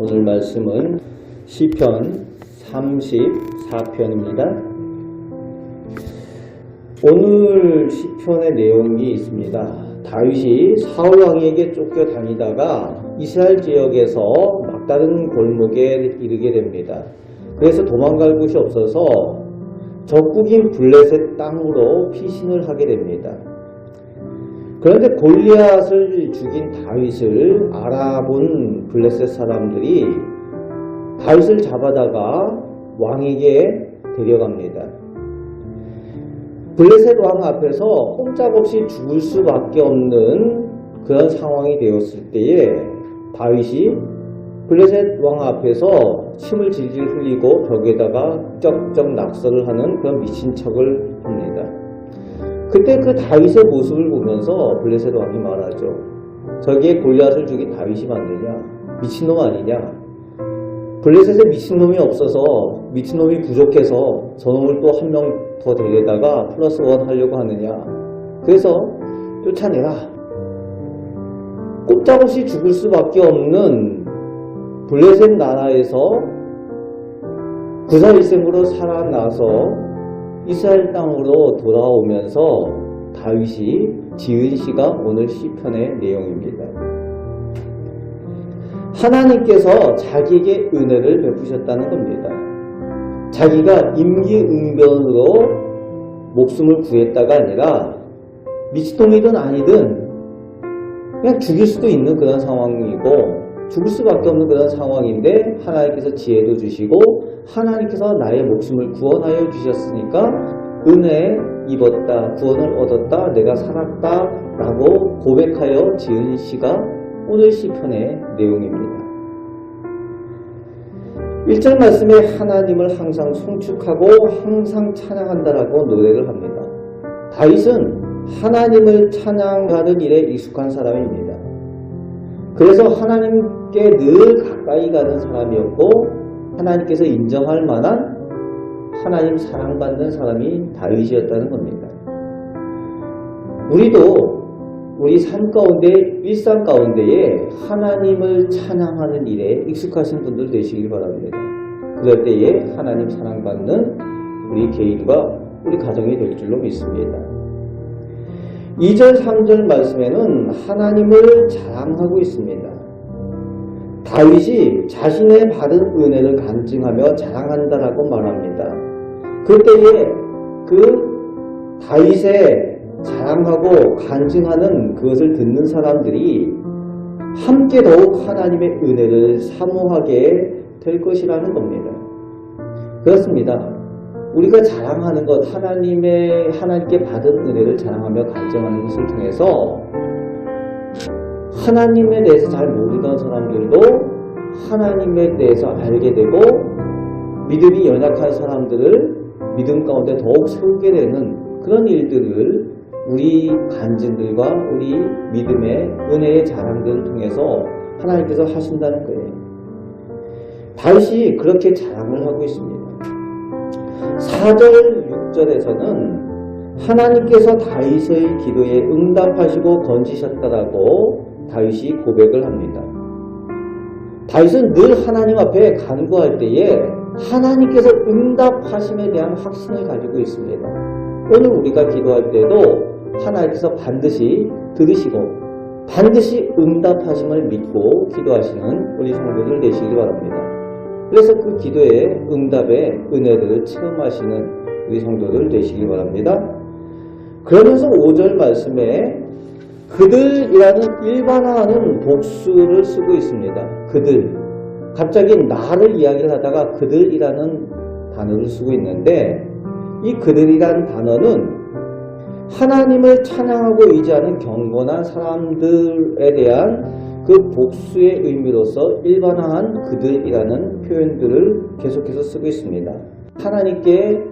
오늘 말씀은 시편 34편입니다. 오늘 시편의 내용이 있습니다. 다윗이 사울 왕에게 쫓겨다니다가 이스라엘 지역에서 막다른 골목에 이르게 됩니다. 그래서 도망갈 곳이 없어서 적국인 블레셋 땅으로 피신을 하게 됩니다. 그런데 골리앗을 죽인 다윗을 알아본 블레셋 사람들이 다윗을 잡아다가 왕에게 데려갑니다. 블레셋 왕 앞에서 꼼짝없이 죽을 수밖에 없는 그런 상황이 되었을 때에 다윗이 블레셋 왕 앞에서 침을 질질 흘리고 벽에다가 쩍쩍 낙서를 하는 그런 미친 척을 합니다. 그때 그 다윗의 모습을 보면서 블레셋 왕이 말하죠. 저기에 골리앗을 죽인 다윗이 맞느냐? 미친놈 아니냐? 블레셋에 미친놈이 없어서 미친놈이 부족해서 저놈을 또 한 명 더 데려다가 플러스 원 하려고 하느냐? 그래서 쫓아내라. 꼼짝없이 죽을 수밖에 없는 블레셋 나라에서 구사일생으로 살아나서 이스라엘 땅으로 돌아오면서 다윗이 지은 시가 오늘 시편의 내용입니다. 하나님께서 자기에게 은혜를 베푸셨다는 겁니다. 자기가 임기응변으로 목숨을 구했다가 아니라 미친놈이든 아니든 그냥 죽일 수도 있는 그런 상황이고 죽을 수밖에 없는 그런 상황인데 하나님께서 지혜도 주시고 하나님께서 나의 목숨을 구원하여 주셨으니까 은혜 입었다, 구원을 얻었다, 내가 살았다 라고 고백하여 지은 시가 오늘 시편의 내용입니다. 1절 말씀에 하나님을 항상 송축하고 항상 찬양한다라고 노래를 합니다. 다윗은 하나님을 찬양하는 일에 익숙한 사람입니다. 그래서 하나님께 늘 가까이 가는 사람이었고 하나님께서 인정할 만한 하나님 사랑받는 사람이 다윗이었다는 겁니다. 우리도 우리 삶 가운데 일상 가운데에 하나님을 찬양하는 일에 익숙하신 분들 되시길 바랍니다. 그럴 때에 하나님 사랑받는 우리 개인과 우리 가정이 될 줄로 믿습니다. 2절 3절 말씀에는 하나님을 자랑하고 있습니다. 다윗이 자신의 받은 은혜를 간증하며 자랑한다라고 말합니다. 그때에 그 다윗의 자랑하고 간증하는 그것을 듣는 사람들이 함께 더욱 하나님의 은혜를 사모하게 될 것이라는 겁니다. 그렇습니다. 우리가 자랑하는 것, 하나님께 받은 은혜를 자랑하며 간증하는 것을 통해서 하나님에 대해서 잘 모르던 사람들도 하나님에 대해서 알게 되고 믿음이 연약한 사람들을 믿음 가운데 더욱 세우게 되는 그런 일들을 우리 간증들과 우리 믿음의 은혜의 자랑들을 통해서 하나님께서 하신다는 거예요. 다윗이 그렇게 자랑을 하고 있습니다. 4절, 6절에서는 하나님께서 다윗의 기도에 응답하시고 건지셨다라고 다윗이 고백을 합니다. 다윗은 늘 하나님 앞에 간구할 때에 하나님께서 응답하심에 대한 확신을 가지고 있습니다. 오늘 우리가 기도할 때도 하나님께서 반드시 들으시고 반드시 응답하심을 믿고 기도하시는 우리 성도들 되시기 바랍니다. 그래서 그 기도의 응답의 은혜를 체험하시는 우리 성도들 되시기 바랍니다. 그러면서 5절 말씀에 그들이라는 일반화하는 복수를 쓰고 있습니다. 그들. 갑자기 나를 이야기를 하다가 그들이라는 단어를 쓰고 있는데 이 그들이라는 단어는 하나님을 찬양하고 의지하는 경건한 사람들에 대한 그 복수의 의미로서 일반화한 그들이라는 표현들을 계속해서 쓰고 있습니다. 하나님께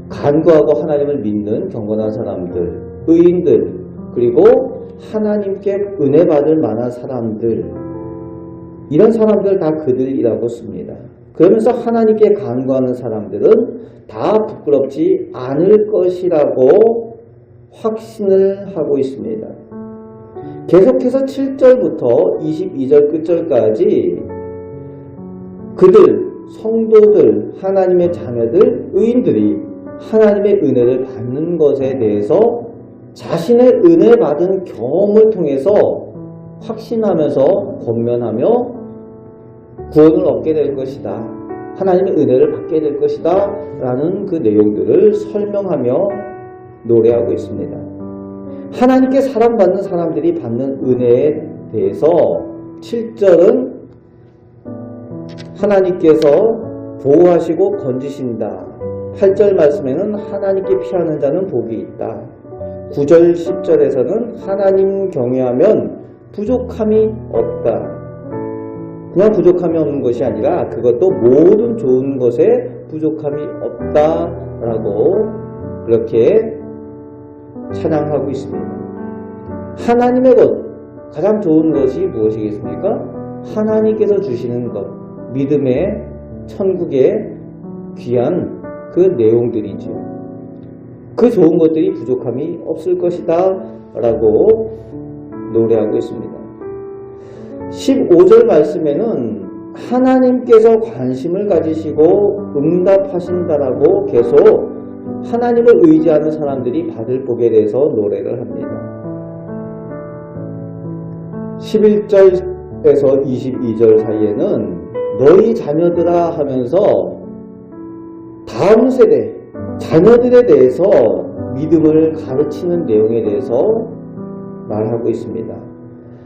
간구하고 하나님을 믿는 경건한 사람들, 의인들, 그리고 하나님께 은혜 받을 만한 사람들, 이런 사람들 다 그들이라고 씁니다. 그러면서 하나님께 간구하는 사람들은 다 부끄럽지 않을 것이라고 확신을 하고 있습니다. 계속해서 7절부터 22절 끝절까지 그들, 성도들, 하나님의 자녀들, 의인들이 하나님의 은혜를 받는 것에 대해서 자신의 은혜 받은 경험을 통해서 확신하면서 권면하며 구원을 얻게 될 것이다. 하나님의 은혜를 받게 될 것이다. 라는 그 내용들을 설명하며 노래하고 있습니다. 하나님께 사랑받는 사람들이 받는 은혜에 대해서 7절은 하나님께서 보호하시고 건지신다. 8절 말씀에는 하나님께 피하는 자는 복이 있다. 9절 10절에서는 하나님 경외하면 부족함이 없다. 그냥 부족함이 없는 것이 아니라 그것도 모든 좋은 것에 부족함이 없다라고 그렇게 찬양하고 있습니다. 하나님의 것, 가장 좋은 것이 무엇이겠습니까? 하나님께서 주시는 것, 믿음의 천국의 귀한 그 내용들이죠. 그 좋은 것들이 부족함이 없을 것이다 라고 노래하고 있습니다. 15절 말씀에는 하나님께서 관심을 가지시고 응답하신다라고 계속 하나님을 의지하는 사람들이 받을 복에 대해서 노래를 합니다. 11절에서 22절 사이에는 너희 자녀들아 하면서 다음 세대 자녀들에 대해서 믿음을 가르치는 내용에 대해서 말하고 있습니다.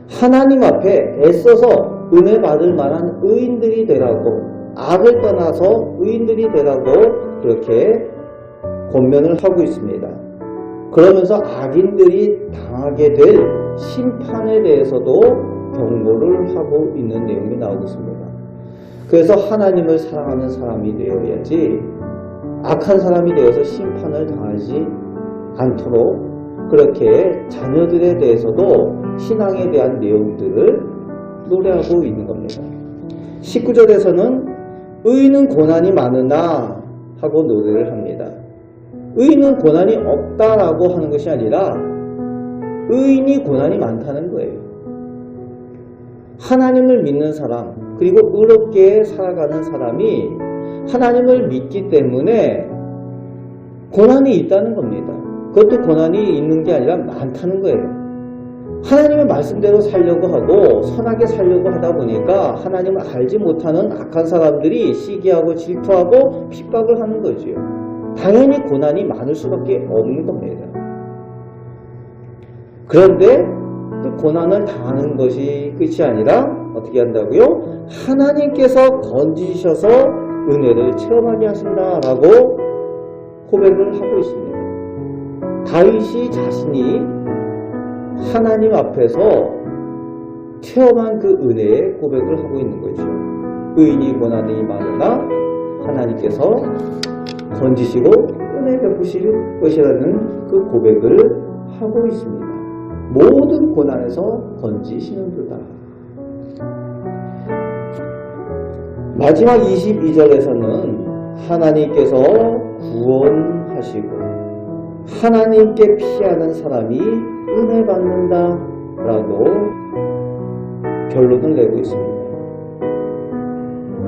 하나님 앞에 애써서 은혜 받을 만한 의인들이 되라고, 악을 떠나서 의인들이 되라고 그렇게 권면을 하고 있습니다. 그러면서 악인들이 당하게 될 심판에 대해서도 경고를 하고 있는 내용이 나오고 있습니다. 그래서 하나님을 사랑하는 사람이 되어야지 악한 사람이 되어서 심판을 당하지 않도록 그렇게 자녀들에 대해서도 신앙에 대한 내용들을 노래하고 있는 겁니다. 19절에서는 의인은 고난이 많으나 하고 노래를 합니다. 의인은 고난이 없다라고 하는 것이 아니라 의인이 고난이 많다는 거예요. 하나님을 믿는 사람, 그리고 의롭게 살아가는 사람이 하나님을 믿기 때문에 고난이 있다는 겁니다. 그것도 고난이 있는 게 아니라 많다는 거예요. 하나님의 말씀대로 살려고 하고 선하게 살려고 하다 보니까 하나님을 알지 못하는 악한 사람들이 시기하고 질투하고 핍박을 하는 거지요. 당연히 고난이 많을 수밖에 없는 겁니다. 그런데 그 고난을 당하는 것이 끝이 아니라 어떻게 한다고요? 하나님께서 건지셔서 은혜를 체험하게 하신다라고 고백을 하고 있습니다. 다윗이 자신이 하나님 앞에서 체험한 그 은혜의 고백을 하고 있는 거죠. 의인이 고난이 많으나 하나님께서 건지시고 은혜 베푸실 것이라는 그 고백을 하고 있습니다. 모든 고난에서 건지시는도다. 마지막 22절에서는 하나님께서 구원하시고 하나님께 피하는 사람이 은혜 받는다 라고 결론을 내고 있습니다.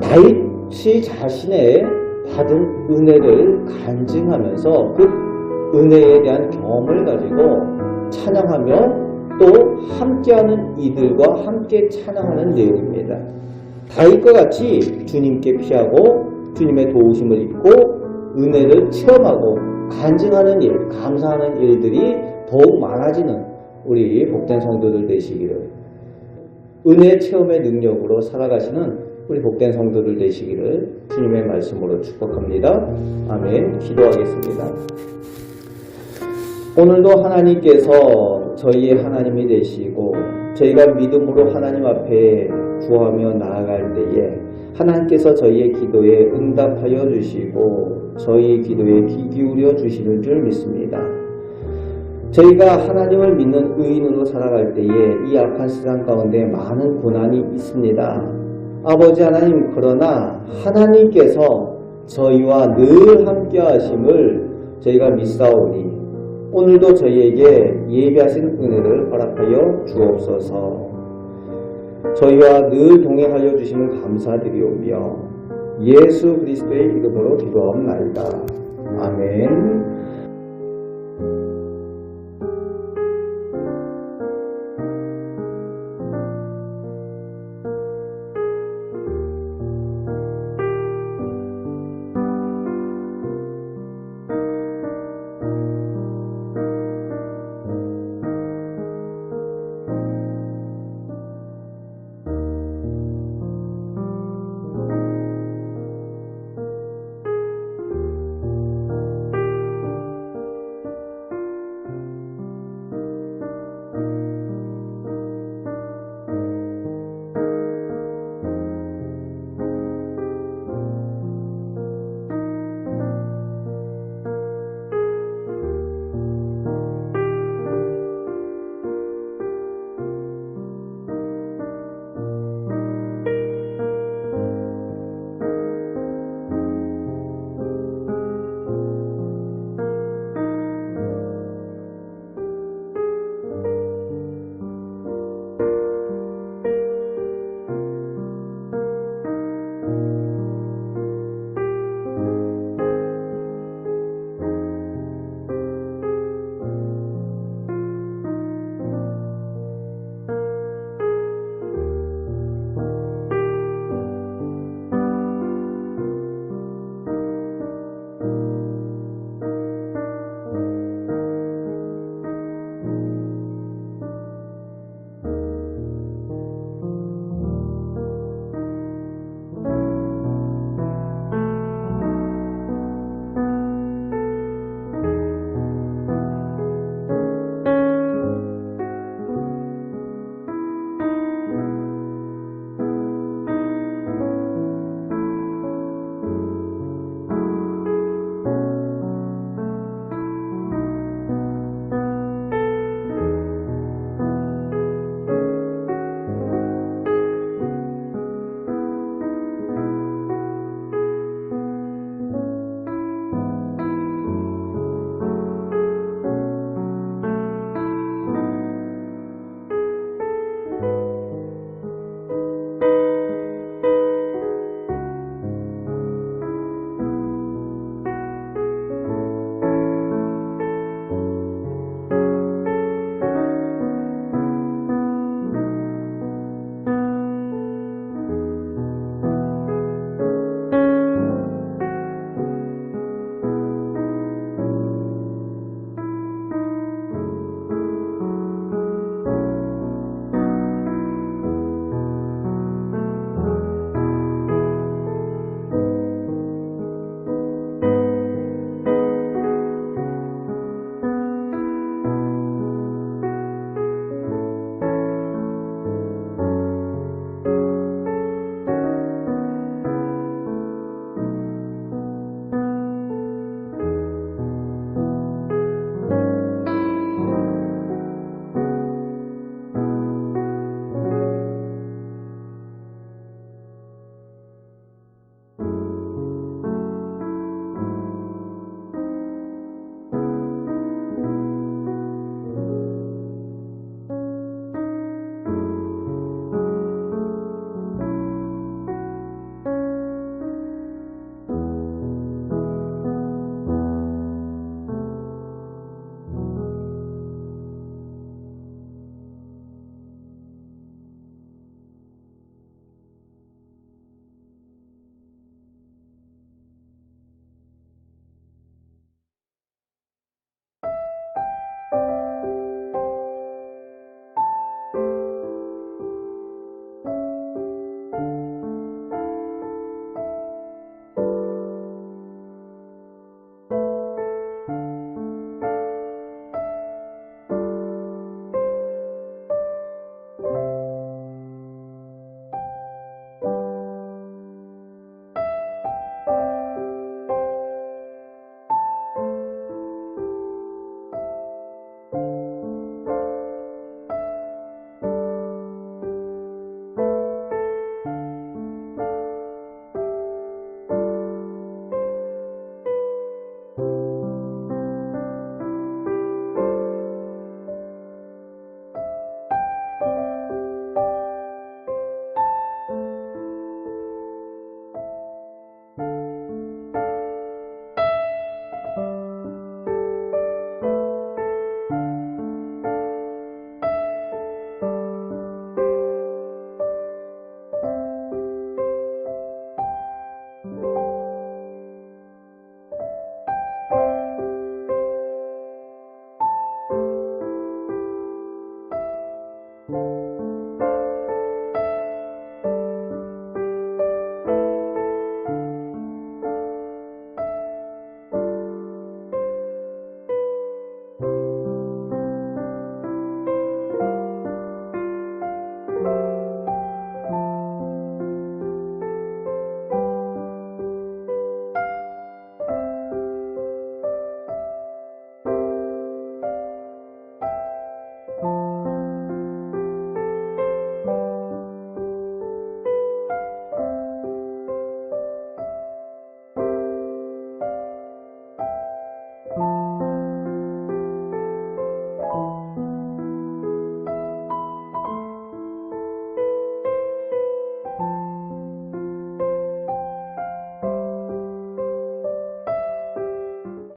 다윗이 자신의 받은 은혜를 간증하면서 그 은혜에 대한 경험을 가지고 찬양하며 또 함께하는 이들과 함께 찬양하는 내용입니다. 다윗과 같이 주님께 피하고 주님의 도우심을 입고 은혜를 체험하고 간증하는 일, 감사하는 일들이 더욱 많아지는 우리 복된 성도들 되시기를, 은혜 체험의 능력으로 살아가시는 우리 복된 성도들 되시기를 주님의 말씀으로 축복합니다. 아멘. 기도하겠습니다. 오늘도 하나님께서 저희의 하나님이 되시고 저희가 믿음으로 하나님 앞에 구하며 나아갈 때에 하나님께서 저희의 기도에 응답하여 주시고 저희의 기도에 귀 기울여 주시는 줄 믿습니다. 저희가 하나님을 믿는 의인으로 살아갈 때에 이 악한 세상 가운데 많은 고난이 있습니다. 아버지 하나님, 그러나 하나님께서 저희와 늘 함께 하심을 저희가 믿사오니 오늘도 저희에게 예비하신 은혜를 허락하여 주옵소서. 저희와 늘 동행하여 주시는 감사드리오며 예수 그리스도의 이름으로 기도하옵나이다. 아멘.